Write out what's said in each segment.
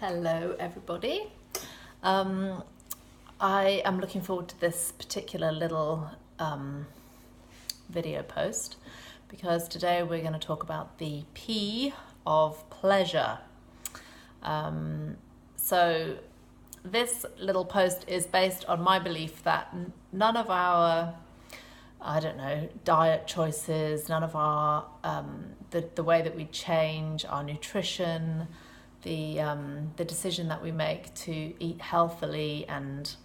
Hello everybody. I am looking forward to this particular little video post because today we're going to talk about the P of pleasure. So this little post is based on my belief that none of our diet choices, none of our the way that we change our nutrition, the decision that we make to eat healthily and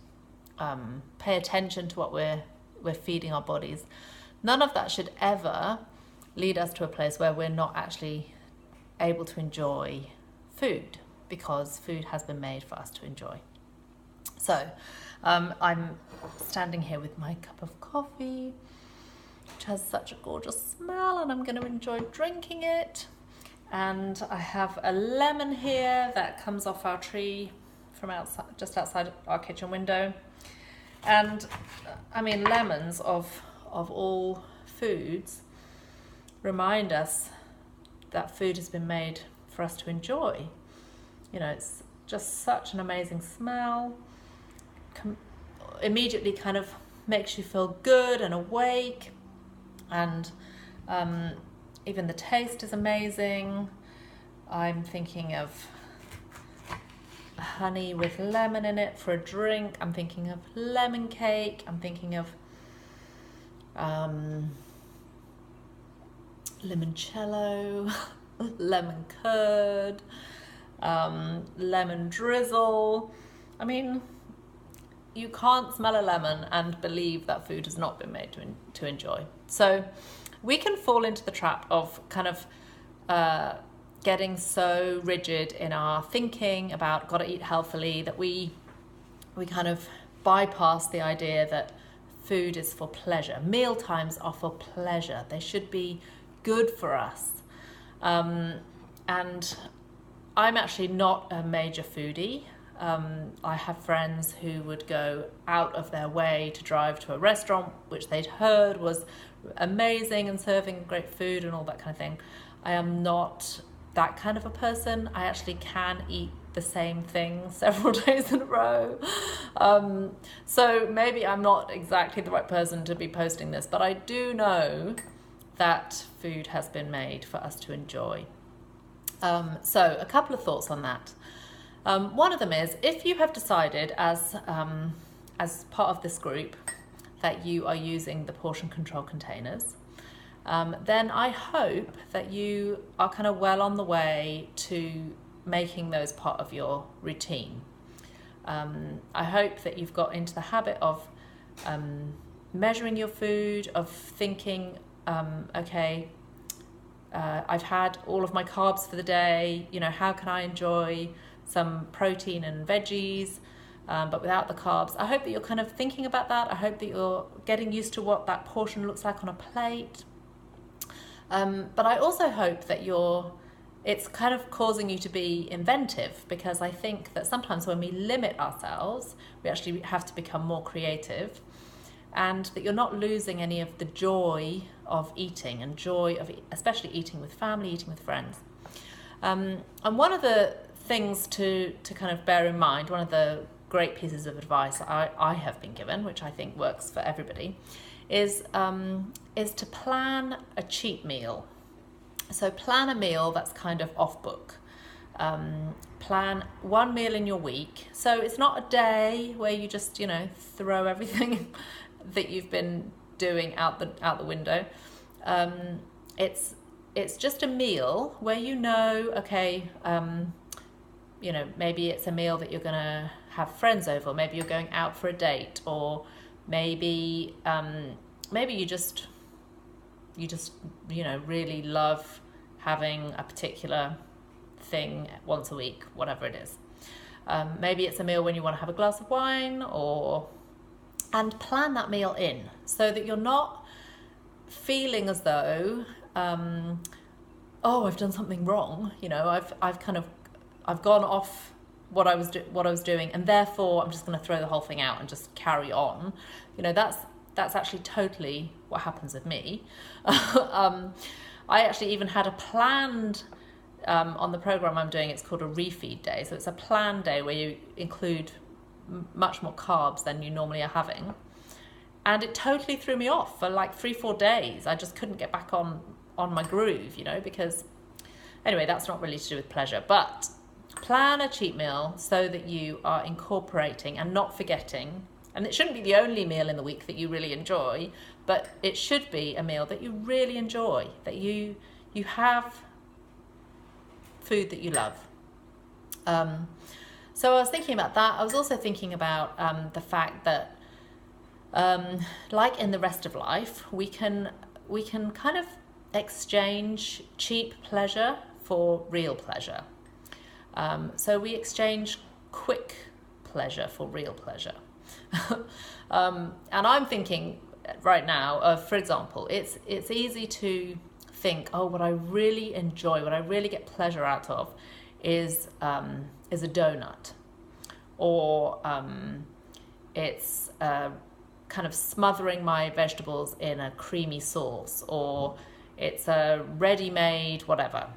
pay attention to what we're feeding our bodies, none of that should ever lead us to a place where we're not actually able to enjoy food, because food has been made for us to enjoy. So I'm standing here with my cup of coffee, which has such a gorgeous smell, and I'm going to enjoy drinking it. And I have a lemon here that comes off our tree from outside, just outside our kitchen window. And I mean, lemons of all foods remind us that food has been made for us to enjoy. You know, it's just such an amazing smell. Immediately kind of makes you feel good and awake, and even the taste is amazing. I'm thinking of honey with lemon in it for a drink. I'm thinking of lemon cake. I'm thinking of limoncello, lemon curd, lemon drizzle. I mean, you can't smell a lemon and believe that food has not been made to enjoy. So we can fall into the trap of kind of getting so rigid in our thinking about got to eat healthily that we kind of bypass the idea that food is for pleasure. Meal times are for pleasure. They should be good for us. And I'm actually not a major foodie. I have friends who would go out of their way to drive to a restaurant which they'd heard was amazing and serving great food and all that kind of thing. I am not that kind of a person. I actually can eat the same thing several days in a row. So maybe I'm not exactly the right person to be posting this, but I do know that food has been made for us to enjoy. So a couple of thoughts on that. One of them is, if you have decided as part of this group that you are using the portion control containers, then I hope that you are kind of well on the way to making those part of your routine. I hope that you've got into the habit of measuring your food, of thinking, okay, I've had all of my carbs for the day, you know, how can I enjoy some protein and veggies, but without the carbs. I hope that you're kind of thinking about that. I hope that you're getting used to what that portion looks like on a plate. But I also hope that it's kind of causing you to be inventive, because I think that sometimes when we limit ourselves, we actually have to become more creative, and that you're not losing any of the joy of eating and joy of especially eating with family, eating with friends. And one of the things to kind of bear in mind, one of the great pieces of advice I have been given, which I think works for everybody, is to plan a cheat meal. So plan a meal that's kind of off book. Plan one meal in your week. So it's not a day where you just, you know, throw everything that you've been doing out the window. It's just a meal where you know, okay, you know, maybe it's a meal that you're going to have friends over, maybe you're going out for a date, or maybe you just you know, really love having a particular thing once a week, whatever it is. Maybe it's a meal when you want to have a glass of wine, and plan that meal in so that you're not feeling as though I've done something wrong, you know, I've gone off what I was doing, and therefore I'm just going to throw the whole thing out and just carry on. You know, that's actually totally what happens with me. I actually even had a planned on the program I'm doing, it's called a refeed day. So it's a planned day where you include much more carbs than you normally are having. And it totally threw me off for like 3-4 days. I just couldn't get back on my groove, because anyway, that's not really to do with pleasure. But plan a cheat meal so that you are incorporating and not forgetting. And it shouldn't be the only meal in the week that you really enjoy, but it should be a meal that you really enjoy, that you have food that you love. So I was thinking about that. I was also thinking about the fact that, like in the rest of life, we can kind of exchange cheap pleasure for real pleasure. So we exchange quick pleasure for real pleasure. And I'm thinking right now of, for example, it's easy to think, oh, what I really enjoy, what I really get pleasure out of is a donut, or it's kind of smothering my vegetables in a creamy sauce, or it's a ready-made whatever.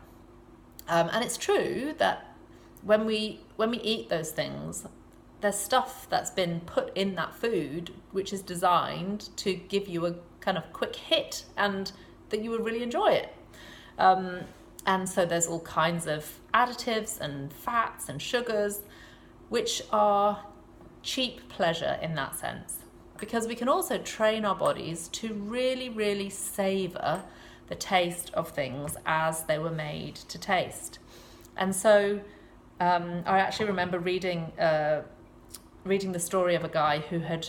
And it's true that when we eat those things, there's stuff that's been put in that food which is designed to give you a kind of quick hit and that you would really enjoy it. And so there's all kinds of additives and fats and sugars which are cheap pleasure in that sense, because we can also train our bodies to really, really savor the taste of things as they were made to taste. And so I actually remember reading the story of a guy who had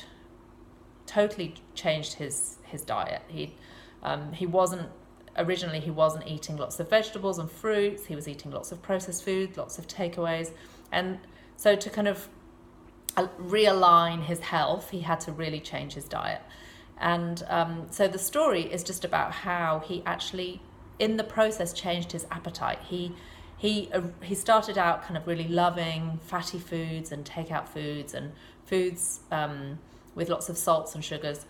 totally changed his diet. He wasn't eating lots of vegetables and fruits. He was eating lots of processed food, lots of takeaways. And so to kind of realign his health, he had to really change his diet. And so the story is just about how he actually, in the process, changed his appetite. He started out kind of really loving fatty foods and takeout foods and foods with lots of salts and sugars.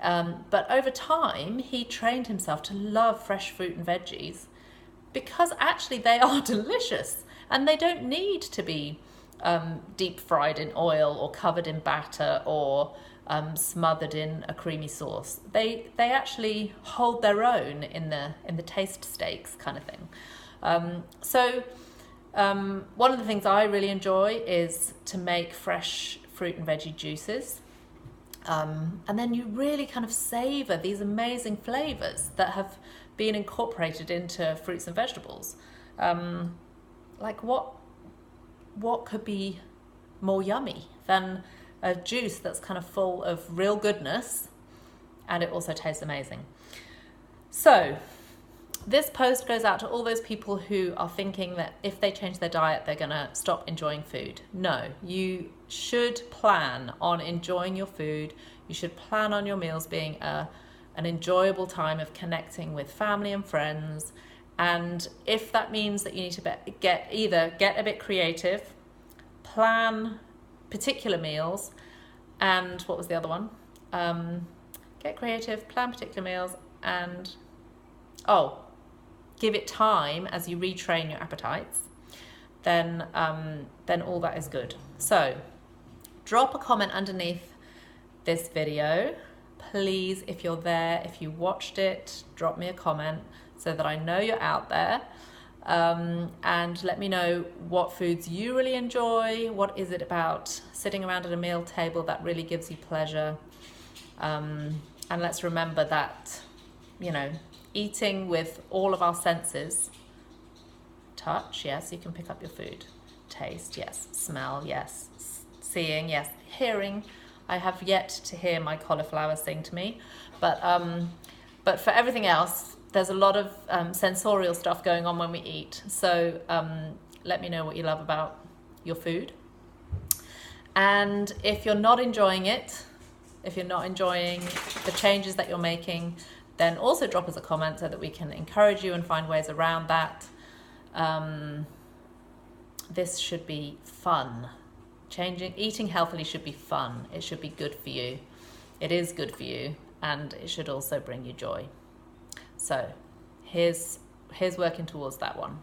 But over time, he trained himself to love fresh fruit and veggies because actually they are delicious and they don't need to be deep fried in oil or covered in batter or smothered in a creamy sauce. They actually hold their own in the taste stakes kind of thing. So one of the things I really enjoy is to make fresh fruit and veggie juices. And then you really kind of savor these amazing flavors that have been incorporated into fruits and vegetables. Like what could be more yummy than a juice that's kind of full of real goodness, and it also tastes amazing. So this post goes out to all those people who are thinking that if they change their diet, they're going to stop enjoying food. No, you should plan on enjoying your food. You should plan on your meals being an enjoyable time of connecting with family and friends. And if that means that you need to get a bit creative, plan particular meals, and what was the other one? Get creative, plan particular meals, and give it time as you retrain your appetites, then all that is good. So drop a comment underneath this video. Please, if you're there, if you watched it, drop me a comment so that I know you're out there. And let me know what foods you really enjoy. What is it about sitting around at a meal table that really gives you pleasure? And let's remember that, eating with all of our senses. Touch, yes, you can pick up your food. Taste, yes. Smell, yes. Seeing, yes. Hearing, I have yet to hear my cauliflower sing to me. But for everything else, there's a lot of sensorial stuff going on when we eat. So let me know what you love about your food. And if you're not enjoying it, if you're not enjoying the changes that you're making, then also drop us a comment so that we can encourage you and find ways around that. This should be fun. Eating healthily should be fun. It should be good for you. It is good for you, and it should also bring you joy. So here's working towards that one.